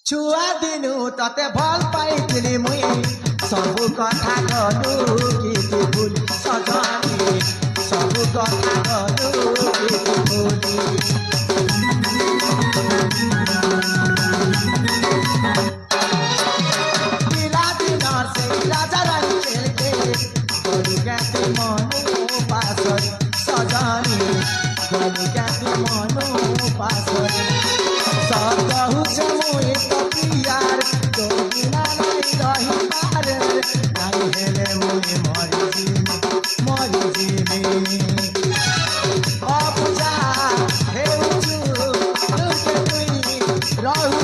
छुआ दिनु तते भल पाइथिनि मुई सबु कथा गलु कि भूल सजनी सबु कथा गलु कि भूली पिला दिन से राजा रानी खेलके गलु गाते मनु पासर सजनी गलु गाते मनु पासर कहू छमुई तपियार तो बिना नहीं रही पार नहीं हेले मुई मरी जीवी अब जा हे उचु तुके तुई रहू